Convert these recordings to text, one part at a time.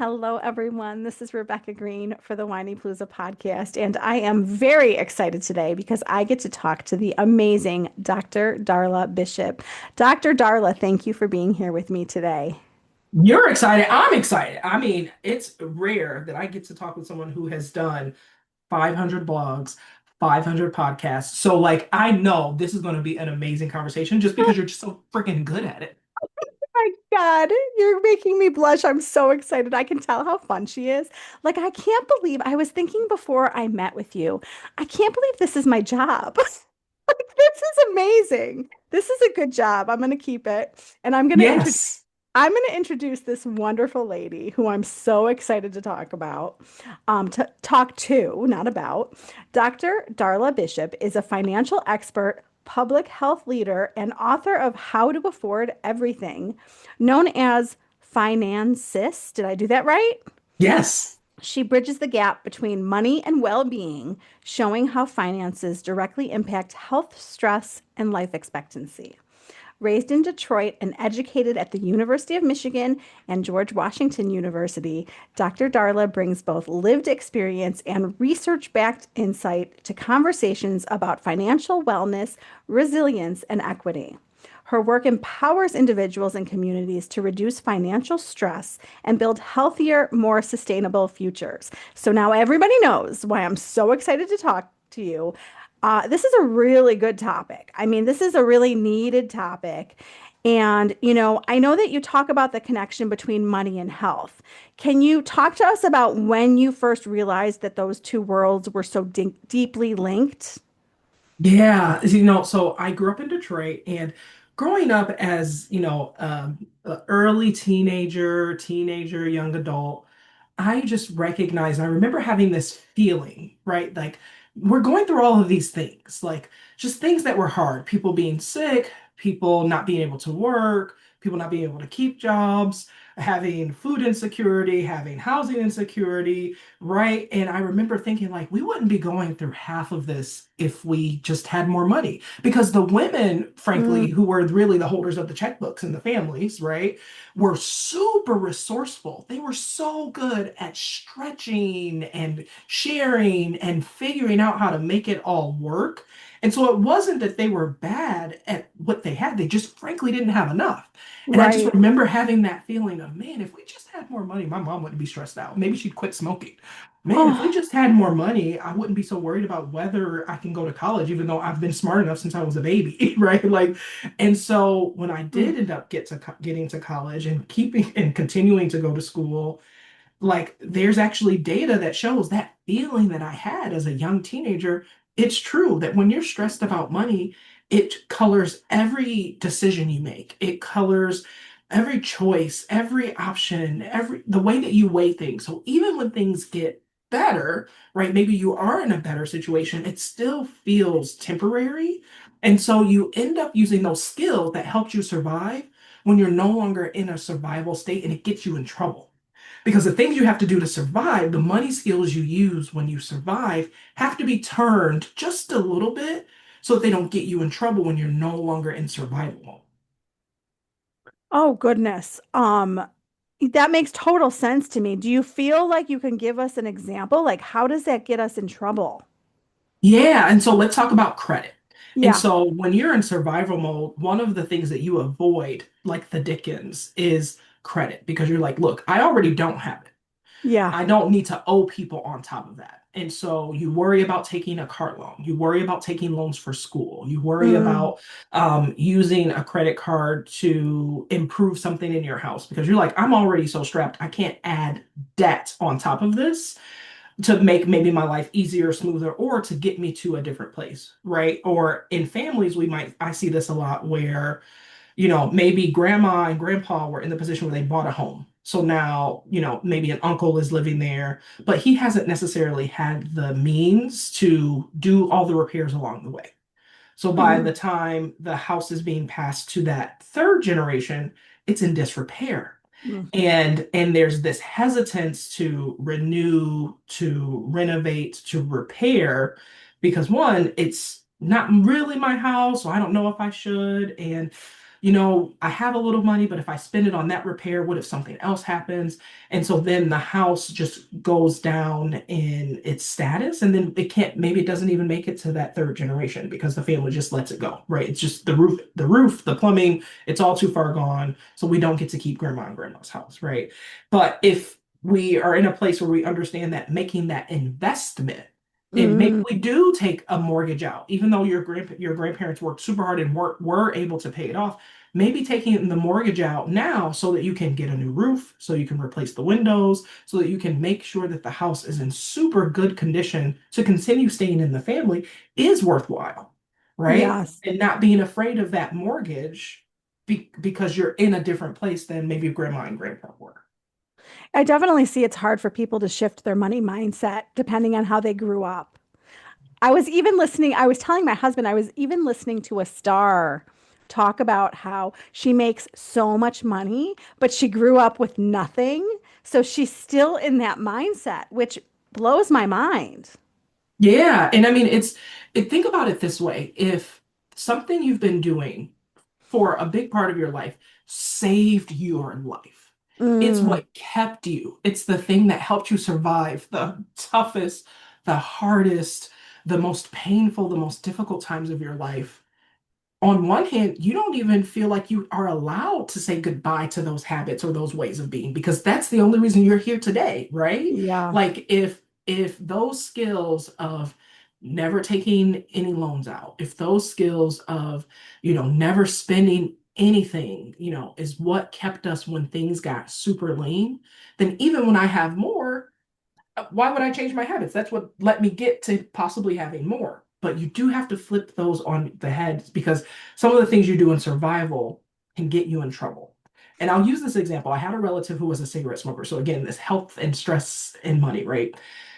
Hello, everyone. This is Rebecca Greene for the Whiny Palooza podcast, and I am very excited today because I get to talk to the amazing Dr. Darla Bishop. Dr. Darla, thank you for being here with me today. You're excited. I'm excited. I mean, it's rare that I get to talk with someone who has done 500 blogs, 500 podcasts. So, I know this is going to be an amazing conversation just because you're just so freaking good at it. My God, you're making me blush. I'm so excited. I can tell how fun she is. Like, I can't believe I was thinking before I met with you, I can't believe this is my job. Like, this is amazing. This is a good job. I'm going to keep it. And Yes. I'm going to introduce this wonderful lady who I'm so excited to talk about, to talk to, not about. Dr. Darla Bishop is a financial expert, public health leader, and author of How to Afford Everything, known as FinanSis. Did I do that right? Yes. She bridges the gap between money and well being, showing how finances directly impact health, stress, and life expectancy. Raised in Detroit and educated at the University of Michigan and George Washington University, Dr. Darla brings both lived experience and research backed insight to conversations about financial wellness, resilience, and equity. Her work empowers individuals and communities to reduce financial stress and build healthier, more sustainable futures. So now everybody knows why I'm so excited to talk to you. This is a really good topic. I mean, this is a really needed topic. And, I know that you talk about the connection between money and health. Can you talk to us about when you first realized that those two worlds were so deeply linked? Yeah. So I grew up in Detroit and growing up as, a early teenager, young adult, I just recognized, I remember having this feeling, right? Like we're going through all of these things, like just things that were hard, people being sick, people not being able to work, people not being able to keep jobs, having food insecurity, having housing insecurity, right? And I remember thinking, like, we wouldn't be going through half of this if we just had more money. Because the women, frankly, Mm, who were really the holders of the checkbooks in the families, right, were super resourceful. They were so good at stretching and sharing and figuring out how to make it all work. And so it wasn't that they were bad at what they had, they just frankly didn't have enough. And I just right. remember having that feeling of, man, if we just had more money, my mom wouldn't be stressed out. Maybe she'd quit smoking. Man, if we Oh, just had more money, I wouldn't be so worried about whether I can go to college, even though I've been smart enough since I was a baby, right? And so when I mm. did end up getting to college and keeping and continuing to go to school, like there's actually data that shows that feeling that I had as a young teenager. It's true that when you're stressed about money, it colors every decision you make. It colors every choice, every option, every the way that you weigh things. So even when things get better, right? Maybe you are in a better situation, it still feels temporary. And so you end up using those skills that helped you survive when you're no longer in a survival state and it gets you in trouble. Because the things you have to do to survive, the money skills you use when you survive, have to be turned just a little bit so that they don't get you in trouble when you're no longer in survival mode. Oh, goodness. That makes total sense to me. Do you feel like you can give us an example? Like, how does that get us in trouble? Yeah, and so let's talk about credit. And Yeah. so when you're in survival mode, one of the things that you avoid, like the Dickens, is credit because you're like, look, I already don't have it. Yeah. I don't need to owe people on top of that. And so you worry about taking a car loan. You worry about taking loans for school. You worry Mm. about using a credit card to improve something in your house because you're like, I'm already so strapped. I can't add debt on top of this to make maybe my life easier, smoother, or to get me to a different place, right? Or in families, I see this a lot where maybe grandma and grandpa were in the position where they bought a home. So now, maybe an uncle is living there, but he hasn't necessarily had the means to do all the repairs along the way. So by Mm. the time the house is being passed to that third generation, it's in disrepair. Mm. And there's this hesitance to renew, to renovate, to repair, because one, it's not really my house, so I don't know if I should. And I have a little money, but if I spend it on that repair, what if something else happens? And so then the house just goes down in its status, and then maybe it doesn't even make it to that third generation because the family just lets it go, right? It's just the plumbing, it's all too far gone. So we don't get to keep grandma and grandma's house, right? But if we are in a place where we understand that making that investment, and maybe Mm, we do take a mortgage out, even though your grandparents worked super hard and were able to pay it off. Maybe taking the mortgage out now so that you can get a new roof, so you can replace the windows, so that you can make sure that the house is in super good condition to continue staying in the family is worthwhile, right? yes. And not being afraid of that mortgage because you're in a different place than maybe grandma and grandpa were. I definitely see it's hard for people to shift their money mindset depending on how they grew up. I was telling my husband, I was even listening to a star talk about how she makes so much money, but she grew up with nothing. So she's still in that mindset, which blows my mind. Yeah, and I mean think about it this way. If something you've been doing for a big part of your life saved your life, it's Mm, what kept you. It's the thing that helped you survive the toughest, the hardest, the most painful, the most difficult times of your life. On one hand, you don't even feel like you are allowed to say goodbye to those habits or those ways of being because that's the only reason you're here today, right? yeah. Like if those skills of never taking any loans out, if those skills of, never spending anything, is what kept us when things got super lean, then even when I have more, why would I change my habits? That's what let me get to possibly having more. But you do have to flip those on the head because some of the things you do in survival can get you in trouble. And I'll use this example. I had a relative who was a cigarette smoker. So again, this health and stress and money, right?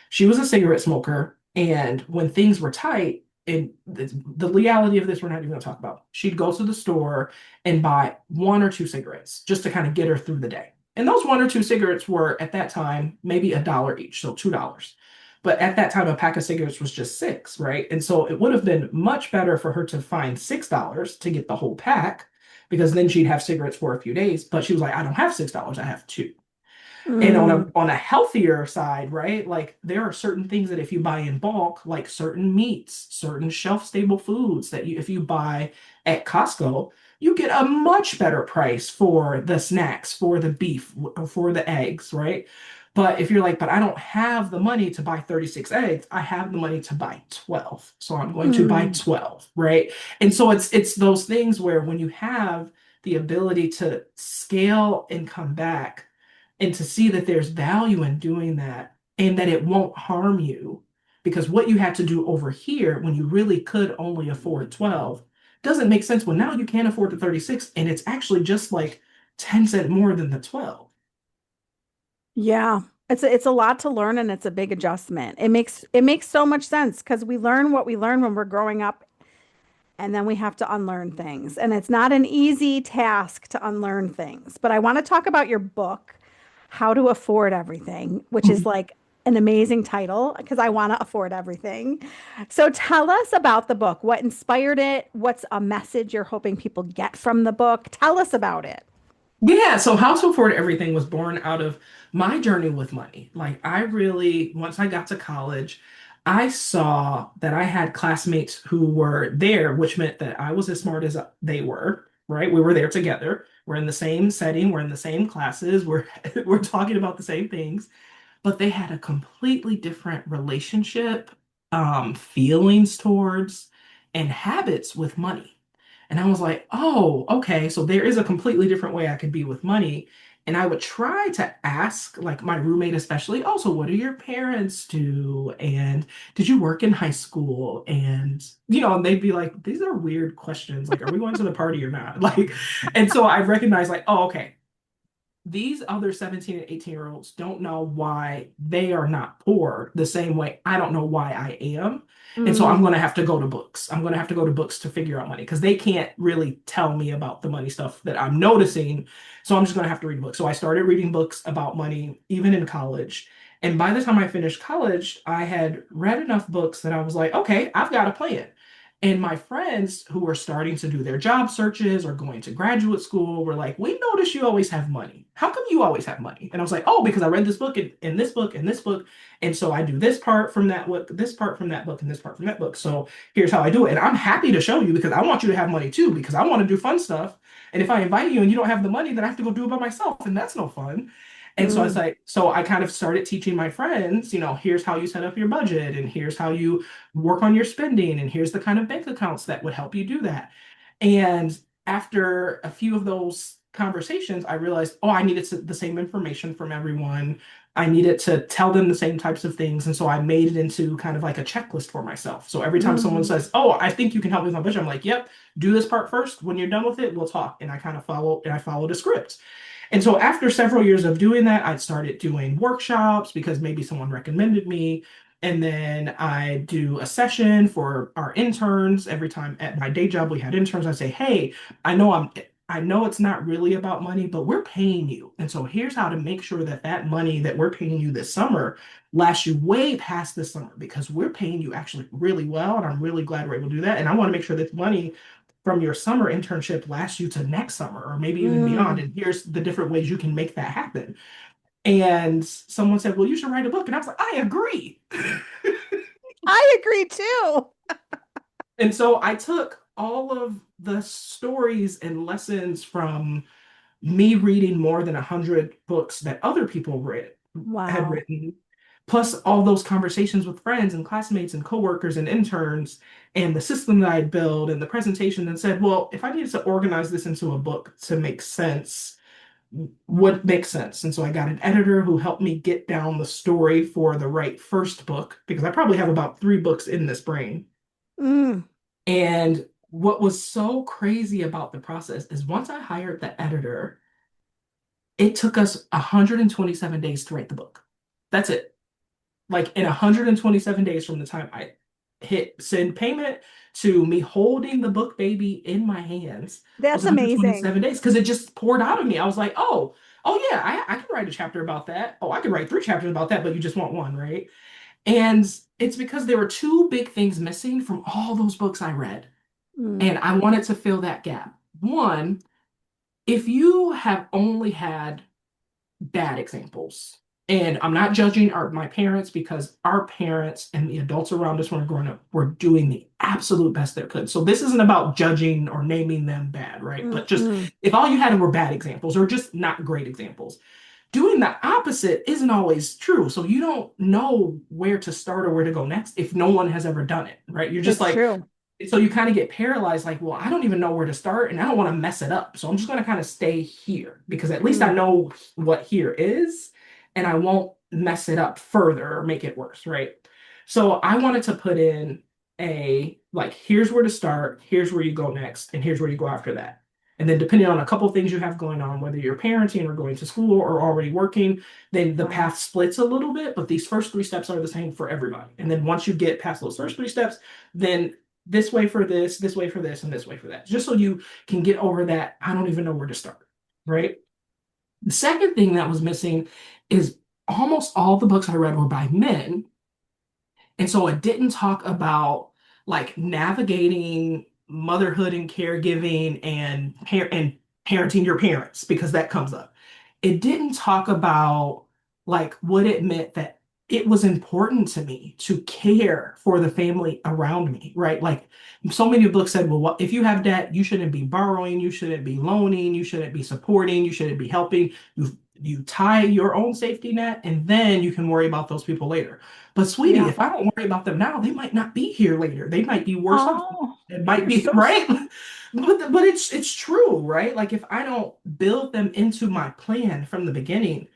She was a cigarette smoker, and when things were tight, and the reality of this, we're not even going to talk about. She'd go to the store and buy one or two cigarettes just to kind of get her through the day. And those one or two cigarettes were at that time maybe $1 each, so $2. But at that time, a pack of cigarettes was just six, right? And so it would have been much better for her to find $6 to get the whole pack, because then she'd have cigarettes for a few days. But she was like, I don't have $6, I have two. And on Mm, a healthier side, right? Like there are certain things that if you buy in bulk, like certain meats, certain shelf stable foods that if you buy at Costco, you get a much better price for the snacks, for the beef, for the eggs, right? But if you're like, but I don't have the money to buy 36 eggs, I have the money to buy 12. So I'm going to buy mm. 12, right? And so it's those things where when you have the ability to scale and come back, and to see that there's value in doing that and that it won't harm you, because what you had to do over here when you really could only afford 12 doesn't make sense when now you can't afford the 36 and it's actually just like 10 cents more than the 12. Yeah. It's a lot to learn and it's a big adjustment. It makes so much sense because we learn what we learn when we're growing up and then we have to unlearn things. And it's not an easy task to unlearn things. But I want to talk about your book, How to Afford Everything, which is like an amazing title because I want to afford everything. So tell us about the book. What inspired it? What's a message you're hoping people get from the book? Tell us about it. Yeah, so How to Afford Everything was born out of my journey with money. Like, once I got to college, I saw that I had classmates who were there, which meant that I was as smart as they were, right? We were there together. We're in the same setting, we're in the same classes, we're talking about the same things, but they had a completely different relationship, feelings towards, and habits with money. And I was like, oh, okay, so there is a completely different way I could be with money. And I would try to ask, like my roommate especially, oh, so what do your parents do? And did you work in high school? And they'd be like, these are weird questions. Like, are we going to the party or not? Like, and so I recognized, like, oh, okay, these other 17 and 18-year-olds don't know why they are not poor the same way I don't know why I am. And so I'm Mm, going to have to go to books. I'm going to have to go to books to figure out money because they can't really tell me about the money stuff that I'm noticing. So I'm just going to have to read books. So I started reading books about money even in college. And by the time I finished college, I had read enough books that I was like, okay, I've got a plan. And my friends who were starting to do their job searches or going to graduate school were like, we notice you always have money. How come you always have money? And I was like, oh, because I read this book and this book and this book. And so I do this part from that book, this part from that book, and this part from that book. So here's how I do it. And I'm happy to show you because I want you to have money too, because I want to do fun stuff. And if I invite you and you don't have the money, then I have to go do it by myself. And that's no fun. And so I was Mm. like, so I kind of started teaching my friends, here's how you set up your budget, and here's how you work on your spending, and here's the kind of bank accounts that would help you do that. And after a few of those conversations, I realized, oh, I needed the same information from everyone. I needed to tell them the same types of things. And so I made it into kind of like a checklist for myself. So every time someone Mm. says, oh, I think you can help me with my budget, I'm like, yep, do this part first. When you're done with it, we'll talk. And I kind of followed a script. And so after several years of doing that, I started doing workshops because maybe someone recommended me. And then I do a session for our interns. Every time at my day job we had interns, I say, "Hey, I know it's not really about money, but we're paying you. And so here's how to make sure that that money that we're paying you this summer lasts you way past this summer because we're paying you actually really well. And I'm really glad we're able to do that. And I want to make sure that money from your summer internship lasts you to next summer or maybe even beyond. Mm. And here's the different ways you can make that happen." And someone said, "Well, you should write a book." And I was like, "I agree." I agree too. And so I took all of the stories and lessons from me reading more than 100 books that other people had Wow. written, plus all those conversations with friends and classmates and coworkers and interns, and the system that I'd built and the presentation, and said, well, if I needed to organize this into a book to make sense, what makes sense? And so I got an editor who helped me get down the story for the right first book, because I probably have about 3 books in this brain. Mm. And what was so crazy about the process is once I hired the editor, it took us 127 days to write the book. That's it. Like in 127 days from the time I hit send payment to me holding the book baby in my hands was That's amazing. 127 days because it just poured out of me. I was like, oh yeah, I can write a chapter about that. Oh, I could write 3 chapters about that, but you just want one, right? And it's because there were 2 big things missing from all those books I read. Mm. And I wanted to fill that gap. One, if you have only had bad examples. And I'm not judging my parents because our parents and the adults around us when we were growing up were doing the absolute best they could. So this isn't about judging or naming them bad, right? But just Mm-mm. if all you had were bad examples or just not great examples, doing the opposite isn't always true. So you don't know where to start or where to go next if no one has ever done it, right? You're just It's like, true. so you kind of get paralyzed, like, well, I don't even know where to start and I don't want to mess it up. So I'm just going to kind of stay here because at least I Mm. know what here is and I won't mess it up further or make it worse, right? So I wanted to put in like, here's where to start, here's where you go next, and here's where you go after that. And then depending on a couple of things you have going on, whether you're parenting or going to school or already working, then the Wow. path splits a little bit, but these first 3 steps are the same for everybody. And then once you get past those first 3 steps, then this way for this way for this, and this way for that, just so you can get over that. I don't even know where to start, right? The second thing that was missing is almost all the books I read were by men. And so it didn't talk about like navigating motherhood and caregiving and parenting your parents because that comes up. It didn't talk about like what it meant that it was important to me to care for the family around me, right? Like so many books said, well, if you have debt, you shouldn't be borrowing, you shouldn't be loaning, you shouldn't be supporting, you shouldn't be helping. You tie your own safety net and then you can worry about those people later. But sweetie, Yeah. if I don't worry about them now, they might not be here later. They might be worse off. Oh, It might you're be so right. sweet. But it's true, right? Like if I don't build them into my plan from the beginning,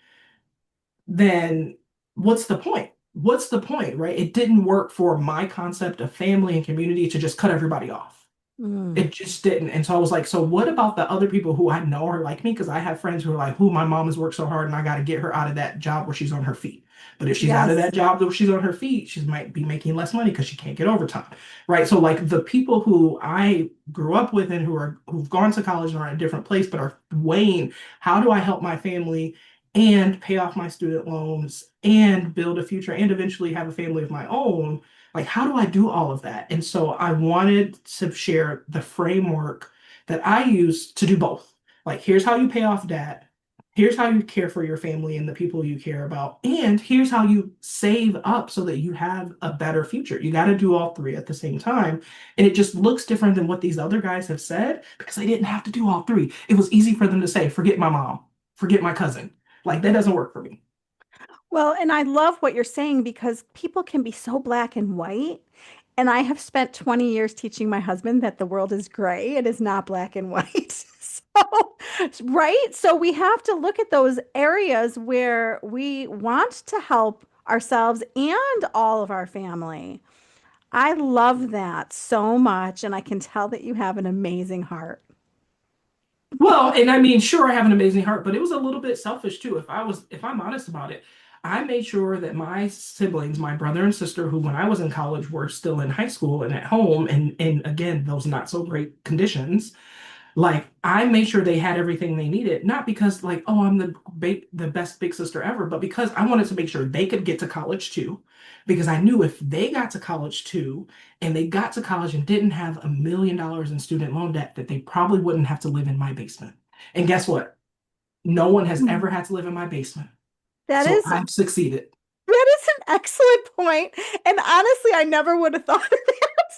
then what's the point? What's the point, right? It didn't work for my concept of family and community to just cut everybody off. Mm. It just didn't. And so I was like, so what about the other people who I know are like me? Because I have friends who are like, who my mom has worked so hard and I got to get her out of that job where she's on her feet. But if she's out of that Yes. job where she's on her feet, she might be making less money because she can't get overtime. Right. So like the people who I grew up with and who've gone to college and are in a different place, but are weighing, how do I help my family and pay off my student loans and build a future and eventually have a family of my own. Like, how do I do all of that? And so I wanted to share the framework that I use to do both. Like, here's how you pay off debt. Here's how you care for your family and the people you care about. And here's how you save up so that you have a better future. You got to do all three at the same time. And it just looks different than what these other guys have said because they didn't have to do all three. It was easy for them to say, forget my mom, forget my cousin. Like, that doesn't work for me. Well, and I love what you're saying because people can be so black and white. And I have spent 20 years teaching my husband that the world is gray. It is not black and white. So, right? So we have to look at those areas where we want to help ourselves and all of our family. I love that so much. And I can tell that you have an amazing heart. Well, and I mean, sure, I have an amazing heart, but it was a little bit selfish too. If I'm honest about it, I made sure that my siblings, my brother and sister, who when I was in college were still in high school and at home, and again, those not so great conditions, like I made sure they had everything they needed, not because like, oh, I'm the best big sister ever, but because I wanted to make sure they could get to college too. Because I knew if they got to college too, and they got to college and didn't have $1 million in student loan debt, that they probably wouldn't have to live in my basement. And guess what? No one has ever had to live in my basement. That So is I've succeeded. that is an excellent point. And honestly, I never would have thought of that.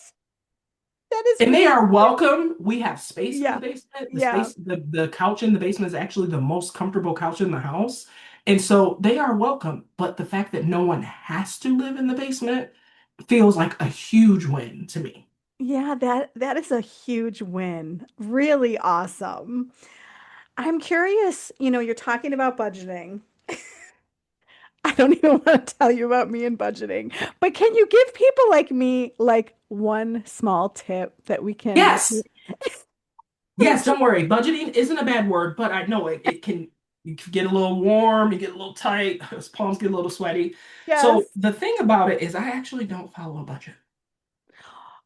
That is And they really are good. welcome. We have space in the Yeah. basement. Yeah. The couch in the basement is actually the most comfortable couch in the house. And so they are welcome. But the fact that no one has to live in the basement feels like a huge win to me. Yeah, that is a huge win. Really awesome. I'm curious, you're talking about budgeting. I don't even want to tell you about me and budgeting, but can you give people like me like one small tip that we can Yes. Yes, don't worry. Budgeting isn't a bad word, but I know it can you can get a little warm, you get a little tight, his palms get a little sweaty. Yes. So the thing about it is I actually don't follow a budget.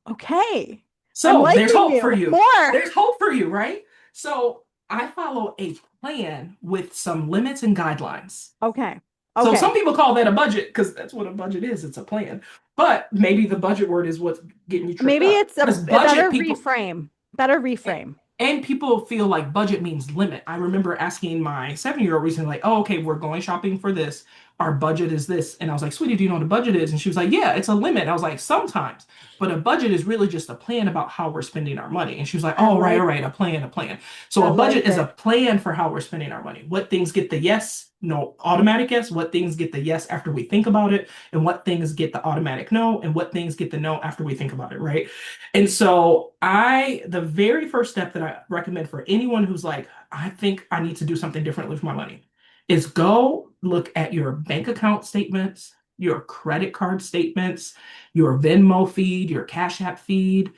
Okay. I'm So there's liking hope for you you. more. There's hope for you, right? So I follow a plan with some limits and guidelines. Okay. So some Okay. people call that a budget because that's what a budget is. It's a plan. But maybe the budget word is what's getting you tripped Maybe up. it's Because a budget better people, reframe. Better reframe. and people feel like budget means limit. I remember asking my 7-year-old recently, like, oh, okay, we're going shopping for this. Our budget is this. And I was like, sweetie, do you know what a budget is? And she was like, yeah, it's a limit. And I was like, sometimes. But a budget is really just a plan about how we're spending our money. And she was like, I oh, right, all like right, a plan, a plan. So I a budget like is a it. plan for how we're spending our money. What things get the yes, no, automatic yes, what things get the yes after we think about it, and what things get the automatic no, and what things get the no after we think about it, right? And so the very first step that I recommend for anyone who's like, I think I need to do something differently with my money is go look at your bank account statements, your credit card statements, your Venmo feed, your Cash App feed.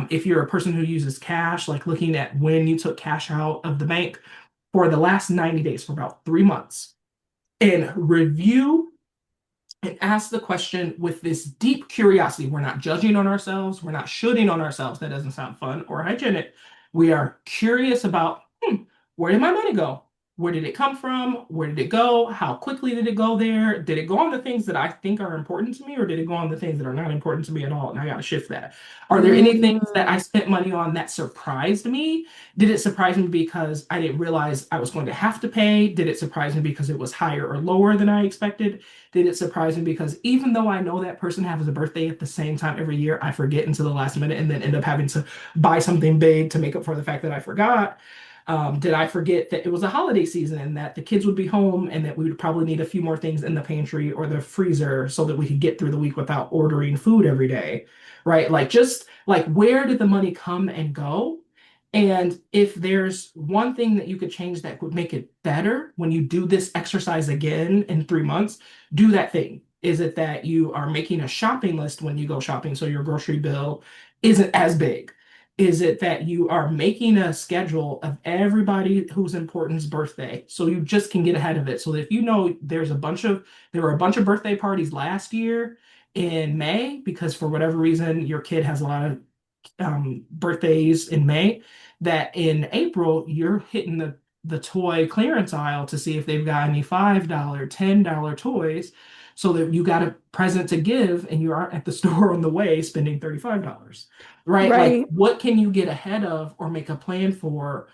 If you're a person who uses cash, like looking at when you took cash out of the bank for the last 90 days for about 3 months and review and ask the question with this deep curiosity. We're not judging on ourselves. We're not shooting on ourselves. That doesn't sound fun or hygienic. We are curious about where did my money go? Where did it come from? Where did it go? How quickly did it go there? Did it go on the things that I think are important to me, or did it go on the things that are not important to me at all? And I got to shift that. Are there any things that I Mm, spent money on that surprised me? Did it surprise me because I didn't realize I was going to have to pay? Did it surprise me because it was higher or lower than I expected? Did it surprise me because even though I know that person has a birthday at the same time every year, I forget until the last minute and then end up having to buy something big to make up for the fact that I forgot? Did I forget that it was a holiday season and that the kids would be home and that we would probably need a few more things in the pantry or the freezer so that we could get through the week without ordering food every day, right? Like, just like, where did the money come and go? And if there's one thing that you could change that would make it better when you do this exercise again in 3 months, do that thing. Is it that you are making a shopping list when you go shopping so your grocery bill isn't as big? Is it that you are making a schedule of everybody who's important's birthday so you just can get ahead of it? So that if you know there were a bunch of birthday parties last year in May because for whatever reason your kid has a lot of birthdays in May, that in April you're hitting the the toy clearance aisle to see if they've got any $5, $10 toys so that you got a present to give and you aren't at the store on the way spending $35, right? Like, Right. what can you get ahead of or make a plan for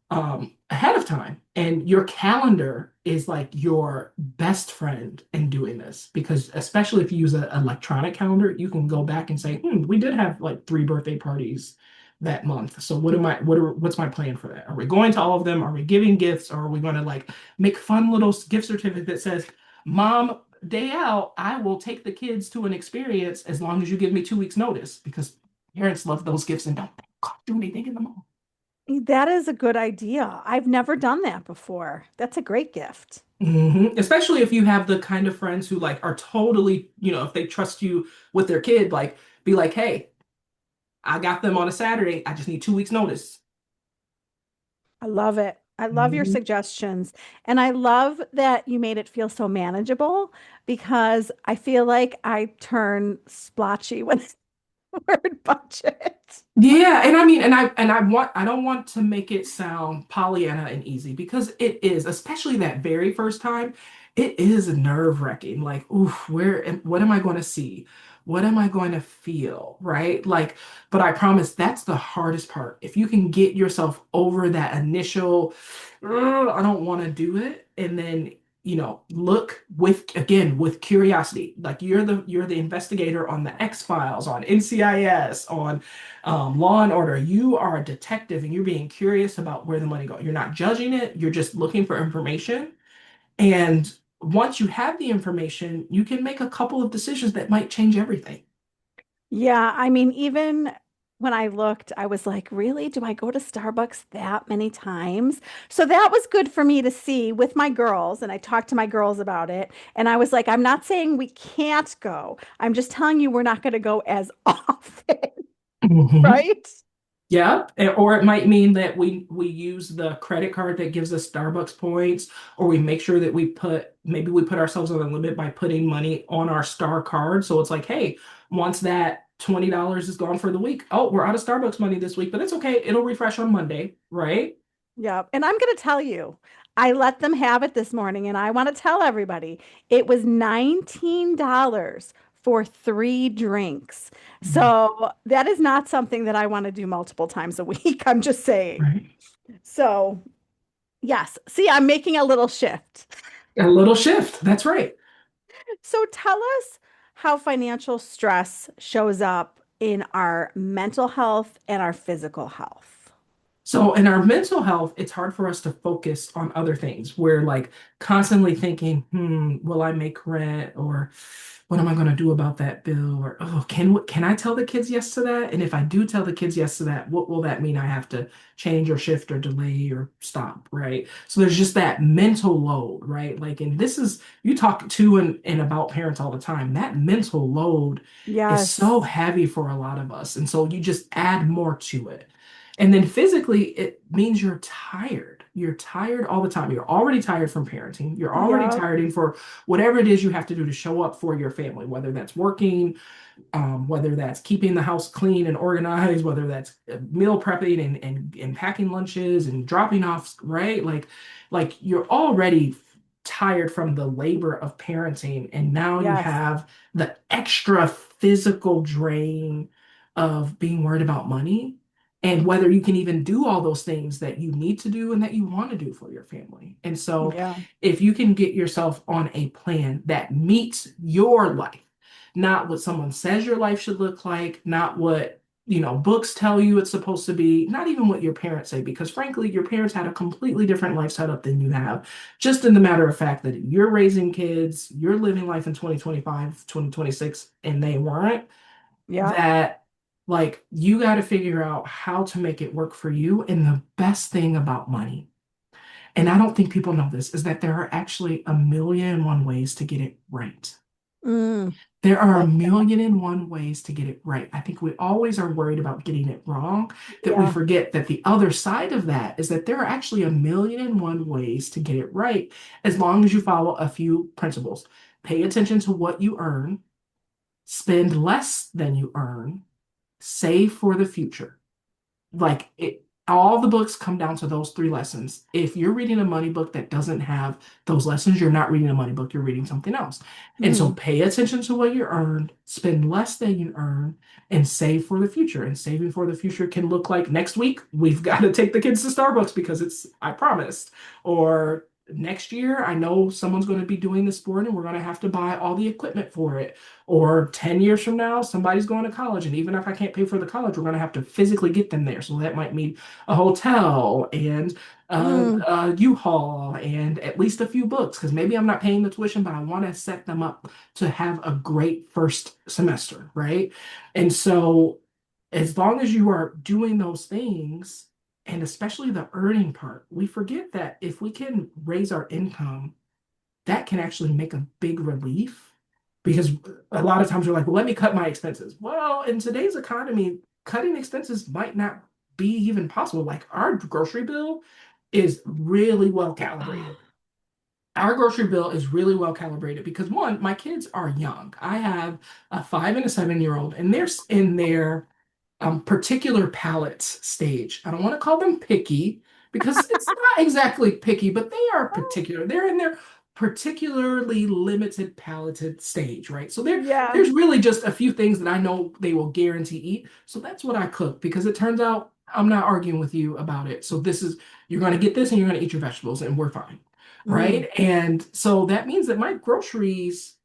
ahead of time? And your calendar is like your best friend in doing this because, especially if you use an electronic calendar, you can go back and say, we did have like 3 birthday parties that month. So what's my plan for that? Are we going to all of them? Are we giving gifts? Or are we going to like make fun little gift certificate that says, Mom, day out, I will take the kids to an experience as long as you give me 2 weeks notice because parents love those gifts and don't do anything in the mall. That is a good idea. I've never done that before. That's a great gift. Especially if you have the kind of friends who like are totally, if they trust you with their kid, like be like, hey, I got them on a Saturday. I just need 2 weeks notice. I love it. I love your Mhm. suggestions. And I love that you made it feel so manageable because I feel like I turn splotchy when it's the word budget. Yeah, and I mean, I don't want to make it sound Pollyanna and easy because it is, especially that very first time, it is nerve-wracking. Like, oof, what am I going to see? What am I going to feel? Right? Like, but I promise that's the hardest part. If you can get yourself over that initial, "Ugh, I don't want to do it," and then look with again with curiosity. Like you're the investigator on the X-Files, on NCIS, on Law and Order. You are a detective and you're being curious about where the money goes. You're not judging it, you're just looking for information. And once you have the information, you can make a couple of decisions that might change everything. Yeah, I mean, even when I looked, I was like, really? Do I go to Starbucks that many times? So that was good for me to see with my girls. And I talked to my girls about it. And I was like, I'm not saying we can't go. I'm just telling you we're not going to go as often, Mhm. right? Yeah, or it might mean that we use the credit card that gives us Starbucks points, or we make sure that maybe we put ourselves on a limit by putting money on our Star card. So it's like, hey, once that $20 is gone for the week, oh, we're out of Starbucks money this week, but it's okay. It'll refresh on Monday, right? Yeah. And I'm going to tell you, I let them have it this morning, and I want to tell everybody it was $19 for 3 drinks. Mm. So that is not something that I want to do multiple times a week. I'm just saying. Right. So, yes. See, I'm making a little shift. A little shift. That's right. So, tell us how financial stress shows up in our mental health and our physical health. So in our mental health, it's hard for us to focus on other things. We're like constantly thinking, will I make rent? Or what am I going to do about that bill? Or, oh, can I tell the kids yes to that? And if I do tell the kids yes to that, what will that mean I have to change or shift or delay or stop, right? So there's just that mental load, right? Like, and this is, you talk to and about parents all the time. That mental load is so Yes. heavy for a lot of us. And so you just add more to it. And then physically, it means you're tired. You're tired all the time. You're already tired from parenting. You're already Yep. tired in for whatever it is you have to do to show up for your family, whether that's working, whether that's keeping the house clean and organized, whether that's meal prepping and packing lunches and dropping off, right? Like you're already tired from the labor of parenting, and now you Yes. have the extra physical drain of being worried about money and whether you can even do all those things that you need to do and that you want to do for your family. And so Yeah. if you can get yourself on a plan that meets your life, not what someone says your life should look like, not what books tell you it's supposed to be, not even what your parents say, because frankly, your parents had a completely different life setup than you have. Just in the matter of fact that you're raising kids, you're living life in 2025, 2026, and they weren't, Yep. that like you got to figure out how to make it work for you. And the best thing about money, and I don't think people know this, is that there are actually a million and one ways to get it right. Mm, There I are a like that. million and one ways to get it right. I think we always are worried about getting it wrong, that we Yeah. forget that the other side of that is that there are actually a million and one ways to get it right as long as you follow a few principles. Pay attention to what you earn, spend less than you earn, save for the future. Like it, All the books come down to those three lessons. If you're reading a money book that doesn't have those lessons, you're not reading a money book, you're reading something else. And so Mm. pay attention to what you earn, spend less than you earn, and save for the future. And saving for the future can look like next week, we've got to take the kids to Starbucks because I promised. Or next year, I know someone's going to be doing the sport and we're going to have to buy all the equipment for it. Or 10 years from now, somebody's going to college. And even if I can't pay for the college, we're going to have to physically get them there. So that might mean a hotel and Mm. a U-Haul and at least a few books because maybe I'm not paying the tuition, but I want to set them up to have a great first semester, right? And so as long as you are doing those things, and especially the earning part, we forget that if we can raise our income, that can actually make a big relief because a lot of times you're like, well, let me cut my expenses. Well, in today's economy, cutting expenses might not be even possible. Like our grocery bill is really well calibrated. Our grocery bill is really well calibrated because one, my kids are young. I have a 5 and a 7 year old, and they're in their particular palate stage. I don't want to call them picky because it's not exactly picky, but they are particular. They're in their particularly limited palated stage, right? So Yeah. there's really just a few things that I know they will guarantee eat. So that's what I cook because it turns out I'm not arguing with you about it. So this is you're going to get this and you're going to eat your vegetables and we're fine. Mm. Right. And so that means that my groceries,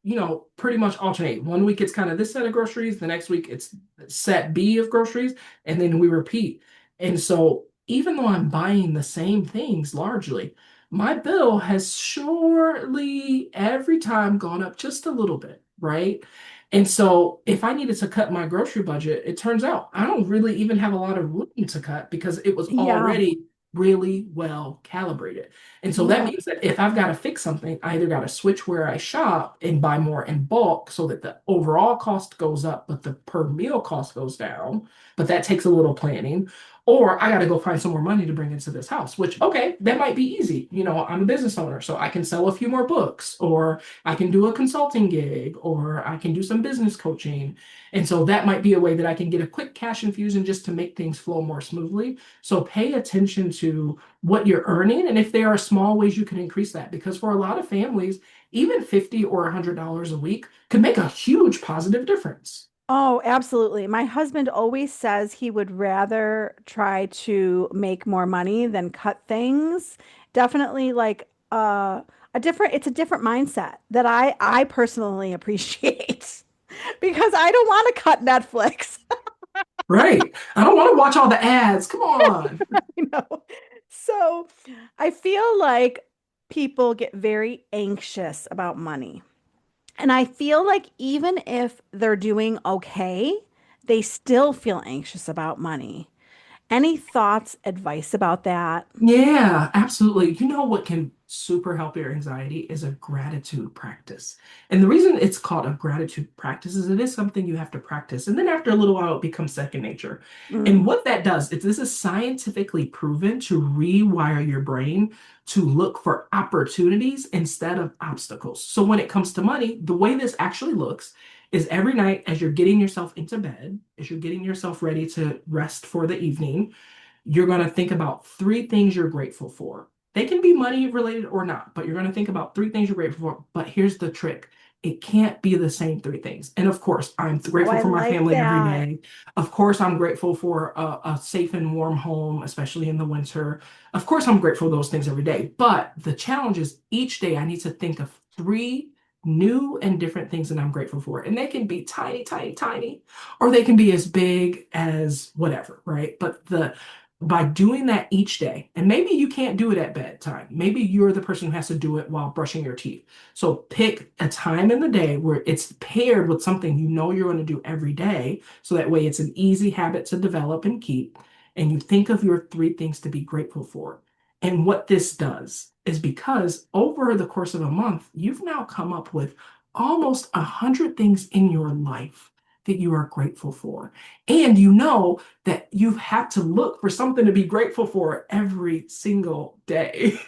pretty much alternate. One week it's kind of this set of groceries, the next week it's set B of groceries, and then we repeat. And so even though I'm buying the same things largely, my bill has surely every time gone up just a little bit, right? And so if I needed to cut my grocery budget, it turns out I don't really even have a lot of room to cut because it was Yeah. already really well calibrated. And so that Yeah. means that if I've got to fix something, I either got to switch where I shop and buy more in bulk so that the overall cost goes up, but the per meal cost goes down. But that takes a little planning. Or I got to go find some more money to bring into this house, which, okay, that might be easy. I'm a business owner, so I can sell a few more books, or I can do a consulting gig, or I can do some business coaching. And so that might be a way that I can get a quick cash infusion just to make things flow more smoothly. So pay attention to what you're earning and if there are small ways you can increase that because for a lot of families even 50 or $100 a week could make a huge positive difference. Oh, absolutely. My husband always says he would rather try to make more money than cut things. Definitely like it's a different mindset that I personally appreciate because I don't want to cut Netflix. Right, I don't want to watch all the ads, come on. You know. So I feel like people get very anxious about money. And I feel like even if they're doing okay, they still feel anxious about money. Any thoughts, advice about that? Yeah, absolutely. You know what can super help your anxiety is a gratitude practice. And the reason it's called a gratitude practice is it is something you have to practice. And then after a little while, it becomes second nature. And Mm. what that does is this is scientifically proven to rewire your brain to look for opportunities instead of obstacles. So when it comes to money, the way this actually looks is every night as you're getting yourself into bed, as you're getting yourself ready to rest for the evening, you're going to think about three things you're grateful for. They can be money related or not, but you're going to think about three things you're grateful for. But here's the trick. It can't be the same three things. And of course, I'm Oh, grateful I for my like family every that. day. Of course, I'm grateful for a safe and warm home, especially in the winter. Of course, I'm grateful for those things every day. But the challenge is each day I need to think of three new and different things that I'm grateful for. And they can be tiny, tiny, tiny, or they can be as big as whatever, right? But the by doing that each day, and maybe you can't do it at bedtime. Maybe you're the person who has to do it while brushing your teeth. So pick a time in the day where it's paired with something you know you're going to do every day. So that way it's an easy habit to develop and keep. And you think of your three things to be grateful for. And what this does is because over the course of a month, you've now come up with almost 100 things in your life that you are grateful for. And you know that you have to look for something to be grateful for every single day.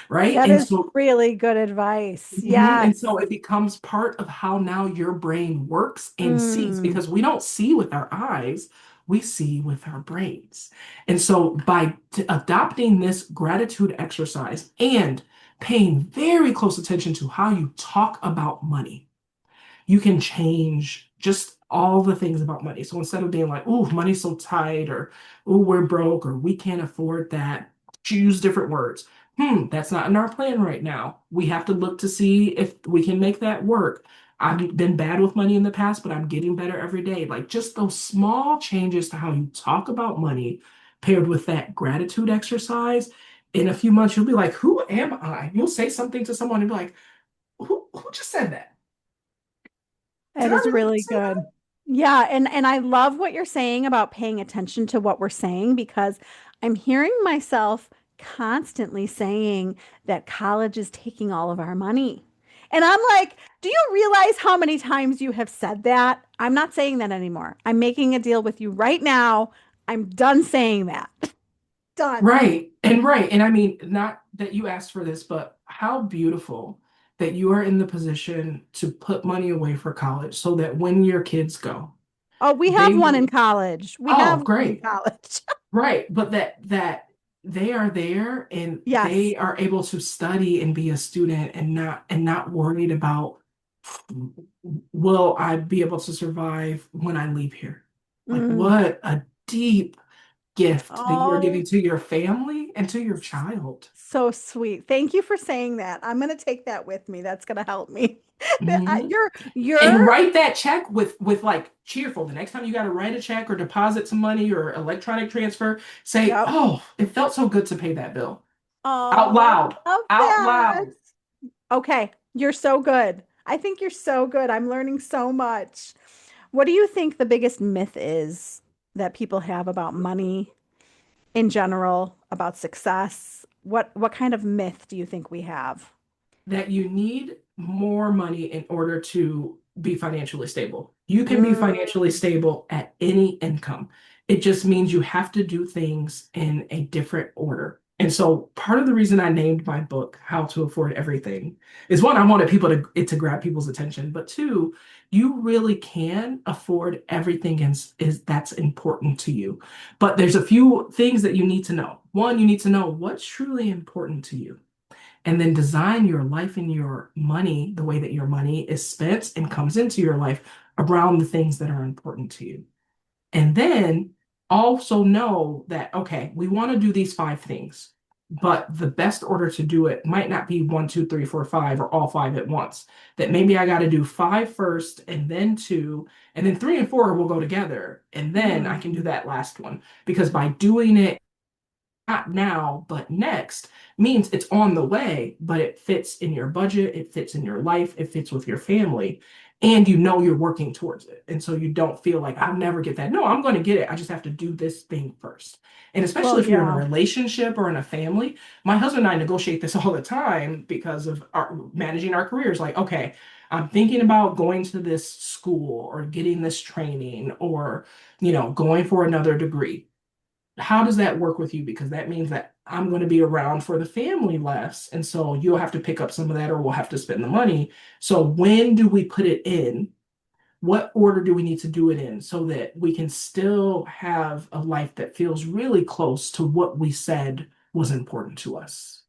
Right? That And is so, really good advice. mhm, Yes. and so it becomes part of how now your brain works and sees Mm. because we don't see with our eyes we see with our brains. And so by adopting this gratitude exercise and paying very close attention to how you talk about money, you can change just all the things about money. So instead of being like, oh, money's so tight, or oh, we're broke, or we can't afford that, choose different words. That's not in our plan right now. We have to look to see if we can make that work. I've been bad with money in the past, but I'm getting better every day. Like just those small changes to how you talk about money paired with that gratitude exercise. In a few months, you'll be like, who am I? You'll say something to someone and be like, who just said that? Did That I is really really just say that? good. Yeah, and I love what you're saying about paying attention to what we're saying because I'm hearing myself constantly saying that college is taking all of our money. And I'm like, do you realize how many times you have said that? I'm not saying that anymore. I'm making a deal with you right now. I'm done saying that. Done. Right. And right. And I mean, not that you asked for this, but how beautiful that you are in the position to put money away for college so that when your kids go, Oh, we have they one in will, college. We oh, have one in great. college. Right. But that they are there and Yes. they are able to study and be a student and not worried about will I be able to survive when I leave here? Like Mm. what a deep gift that you're Oh, giving to your family and to your child. so sweet. Thank you for saying that. I'm going to take that with me. That's going to help me. Mhm. You're, And write that check with like cheerful. The next time you got to write a check or deposit some money or electronic transfer, say, yep. "Oh, it felt so good to pay that bill." Out Oh, loud. I love Out that. loud. Okay. You're so good. I think you're so good. I'm learning so much. What do you think the biggest myth is that people have about money in general, about success? What kind of myth do you think we have? That you need more money in order to be financially stable. You can be Mm. financially stable at any income. It just means you have to do things in a different order. And so part of the reason I named my book How to Afford Everything is one, I wanted people to it to grab people's attention, but two, you really can afford everything is that's important to you. But there's a few things that you need to know. One, you need to know what's truly important to you and then design your life and your money the way that your money is spent and comes into your life around the things that are important to you. And then also know that, okay, we want to do these five things, but the best order to do it might not be one, two, three, four, five, or all five at once. That maybe I got to do five first and then two, and then three and four will go together. And then I Mm. can do that last one. Because by doing it not now, but next means it's on the way, but it fits in your budget, it fits in your life, it fits with your family, and you know you're working towards it. And so you don't feel like I'll never get that. No, I'm going to get it. I just have to do this thing first. And Well, especially if you're in a yeah. relationship or in a family, my husband and I negotiate this all the time because of our managing our careers. Like, okay, I'm thinking about going to this school or getting this training or, going for another degree. How does that work with you? Because that means that I'm going to be around for the family less. And so you'll have to pick up some of that or we'll have to spend the money. So when do we put it in? What order do we need to do it in so that we can still have a life that feels really close to what we said was important to us?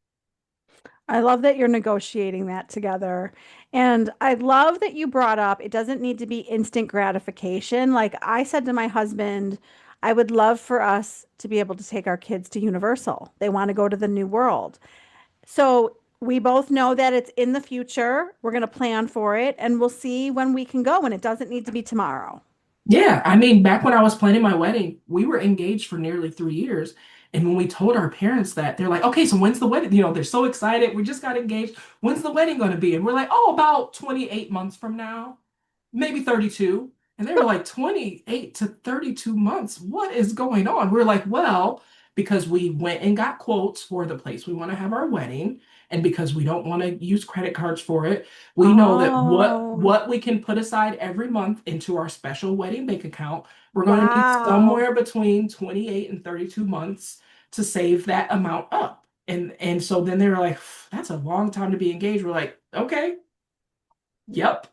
I love that you're negotiating that together. And I love that you brought up it doesn't need to be instant gratification. Like I said to my husband, I would love for us to be able to take our kids to Universal. They want to go to the new world. So we both know that it's in the future. We're going to plan for it and we'll see when we can go. And it doesn't need to be tomorrow. Yeah, I mean, back when I was planning my wedding, we were engaged for nearly 3 years. And when we told our parents that, they're like, okay, so when's the wedding? They're so excited. We just got engaged. When's the wedding going to be? And we're like, oh, about 28 months from now, maybe 32. And they were like, 28 to 32 months. What is going on? We're like, well, because we went and got quotes for the place we want to have our wedding. And because we don't want to use credit cards for it, we know that what Oh, what we can put aside every month into our special wedding bank account, we're going to need wow. somewhere between 28 and 32 months to save that amount up. And so then they were like, that's a long time to be engaged. We're like, okay, yep.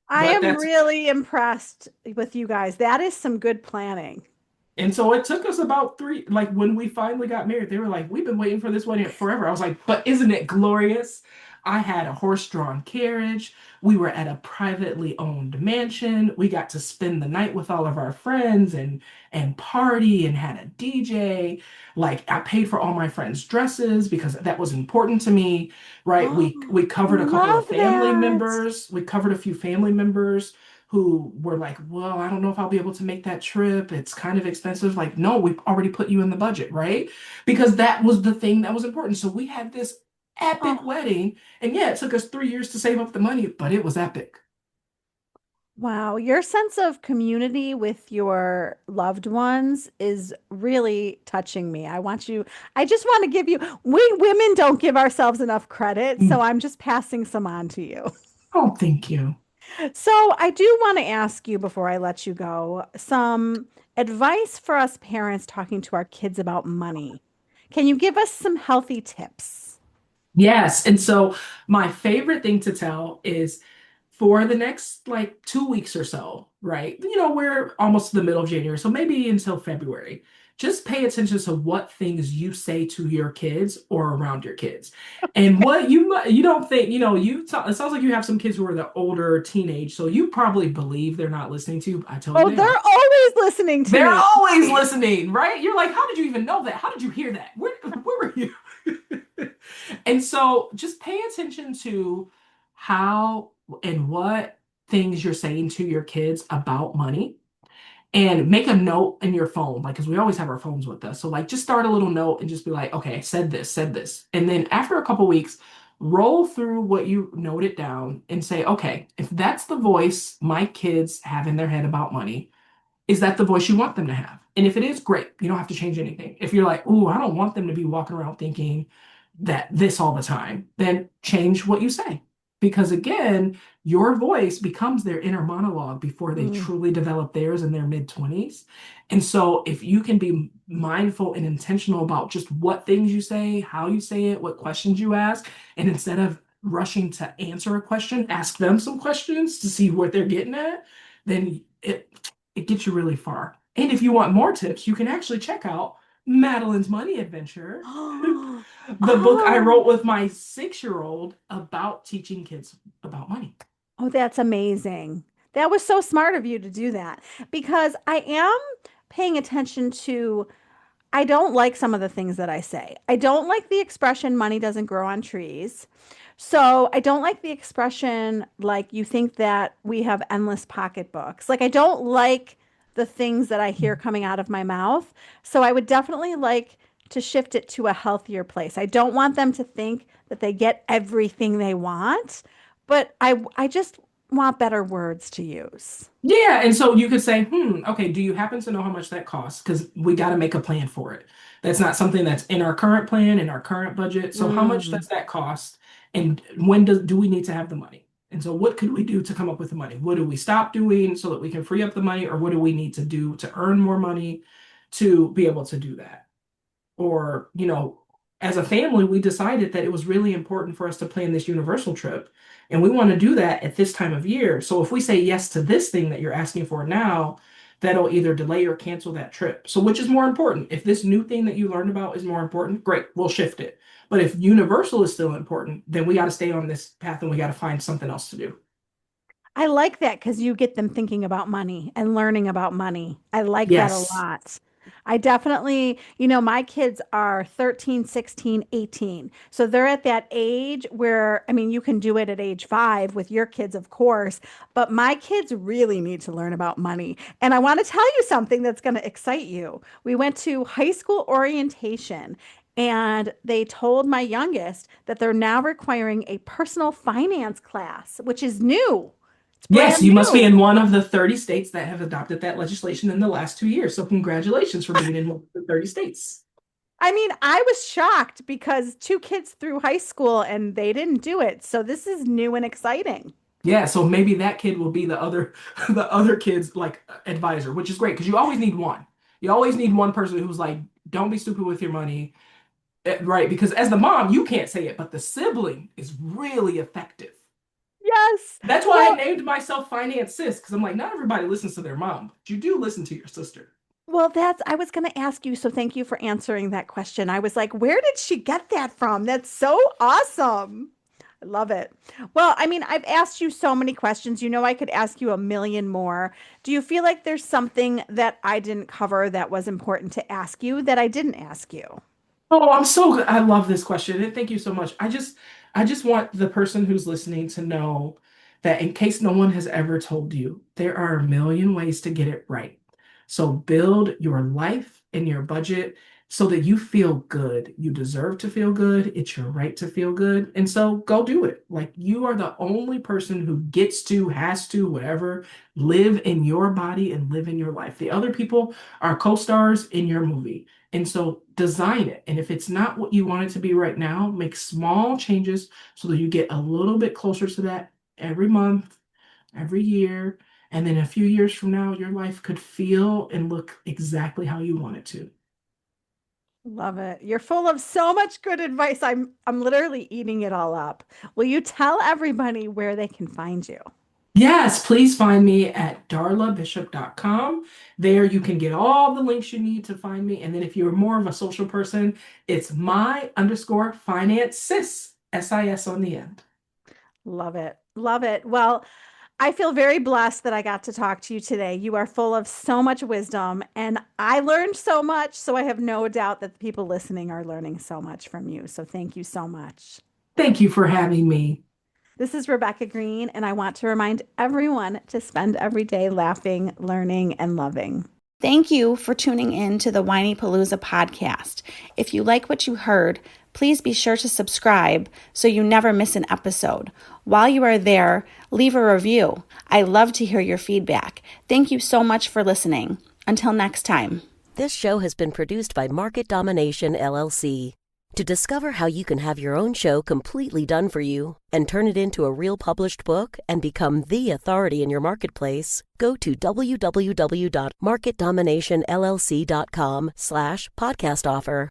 I But am that's really impressed with you guys. That is some good planning. And so it took us about three, like when we finally got married, they were like, we've been waiting for this wedding forever. I was like, but isn't it glorious? I had a horse-drawn carriage. We were at a privately owned mansion. We got to spend the night with all of our friends and party and had a DJ. Like I paid for all my friends' dresses because that was important to me, right? Oh, We covered a couple of love family that. members. We covered a few family members who were like, well, I don't know if I'll be able to make that trip. It's kind of expensive. Like, no, we've already put you in the budget, right? Because that was the thing that was important. So we had this epic Oh, wedding. And yeah, it took us 3 years to save up the money, but it was epic. wow. Your sense of community with your loved ones is really touching me. I just want to give you, we women don't give ourselves enough credit, so Mm. I'm just passing some on to you. Oh, thank you. So I do want to ask you before I let you go, some advice for us parents talking to our kids about money. Can you give us some healthy tips? Yes. And so my favorite thing to tell is for the next like 2 weeks or so, right? We're almost to the middle of January, so maybe until February. Just pay attention to what things you say to your kids or around your kids. And what you don't think, it sounds like you have some kids who are the older teenage, so you probably believe they're not listening to you. I tell you Oh, they they're are. always listening to They're me. always listening, right? You're like, how did you even know that? How did you hear that? Where were you? And so just pay attention to how and what things you're saying to your kids about money and make a note in your phone, like, because we always have our phones with us. So, like, just start a little note and just be like, okay, I said this, said this. And then after a couple weeks, roll through what you noted down and say, okay, if that's the voice my kids have in their head about money, is that the voice you want them to have? And if it is, great. You don't have to change anything. If you're like, ooh, I don't want them to be walking around thinking that this all the time, then change what you say. Because again, your voice becomes their inner monologue before they Mm, truly develop theirs in their mid 20s. And so if you can be mindful and intentional about just what things you say, how you say it, what questions you ask, and instead of rushing to answer a question, ask them some questions to see what they're getting at, then it gets you really far. And if you want more tips, you can actually check out Madeline's Money Adventure, oh, the book I wrote with my 6-year-old about teaching kids about money. oh, that's amazing. That was so smart of you to do that because I am paying attention to, I don't like some of the things that I say. I don't like the expression money doesn't grow on trees. So I don't like the expression like you think that we have endless pocketbooks. Like I don't like the things that I hear coming out of my mouth. So I would definitely like to shift it to a healthier place. I don't want them to think that they get everything they want, but I just want better words to use. Yeah, and so you could say, okay, do you happen to know how much that costs? Because we got to make a plan for it. That's not something that's in our current plan, in our current budget. So how much Mm. does that cost? And when do we need to have the money? And so what could we do to come up with the money? What do we stop doing so that we can free up the money? Or what do we need to do to earn more money to be able to do that? Or, as a family, we decided that it was really important for us to plan this universal trip. And we want to do that at this time of year. So if we say yes to this thing that you're asking for now, that'll either delay or cancel that trip. So which is more important? If this new thing that you learned about is more important, great, we'll shift it. But if universal is still important, then we got to stay on this path and we got to find something else to do. I like that because you get them thinking about money and learning about money. I like that a Yes. lot. I definitely, my kids are 13, 16, 18. So they're at that age where, I mean, you can do it at age 5 with your kids, of course, but my kids really need to learn about money. And I want to tell you something that's going to excite you. We went to high school orientation and they told my youngest that they're now requiring a personal finance class, which is new. It's Yes, brand you must be new. in one of the 30 states that have adopted that legislation in the last 2 years. So congratulations for being in one of the 30 states. I mean, I was shocked because two kids through high school and they didn't do it. So this is new and exciting. Yeah, so maybe that kid will be the other the other kid's like advisor, which is great because you always need one. You always need one person who's like, don't be stupid with your money, right? Because as the mom, you can't say it, but the sibling is really effective. Yes. That's why I Well, named myself FinanSis, because I'm like, not everybody listens to their mom, but you do listen to your sister. I was going to ask you, so thank you for answering that question. I was like, where did she get that from? That's so awesome. I love it. Well, I mean, I've asked you so many questions. You know, I could ask you a million more. Do you feel like there's something that I didn't cover that was important to ask you that I didn't ask you? Oh, I'm so good. I love this question. And thank you so much. I just want the person who's listening to know that in case no one has ever told you, there are a million ways to get it right. So build your life and your budget so that you feel good. You deserve to feel good. It's your right to feel good. And so go do it. Like you are the only person who gets to, has to, whatever, live in your body and live in your life. The other people are co-stars in your movie. And so design it. And if it's not what you want it to be right now, make small changes so that you get a little bit closer to that every month, every year. And then a few years from now, your life could feel and look exactly how you want it to. Love it. You're full of so much good advice. I'm literally eating it all up. Will you tell everybody where they can find you? Yes, please find me at darlabishop.com. There you can get all the links you need to find me. And then if you're more of a social person, it's my_finance sis, SIS on the end. Love it. Love it. Well, I feel very blessed that I got to talk to you today. You are full of so much wisdom, and I learned so much. So I have no doubt that the people listening are learning so much from you. So thank you so much. Thank you for having me. This is Rebecca Greene, and I want to remind everyone to spend every day laughing, learning, and loving. Thank you for tuning in to the Whiny Palooza podcast. If you like what you heard, please be sure to subscribe so you never miss an episode. While you are there, leave a review. I love to hear your feedback. Thank you so much for listening. Until next time. This show has been produced by Market Domination, LLC. To discover how you can have your own show completely done for you and turn it into a real published book and become the authority in your marketplace, go to www.marketdominationllc.com/podcast offer.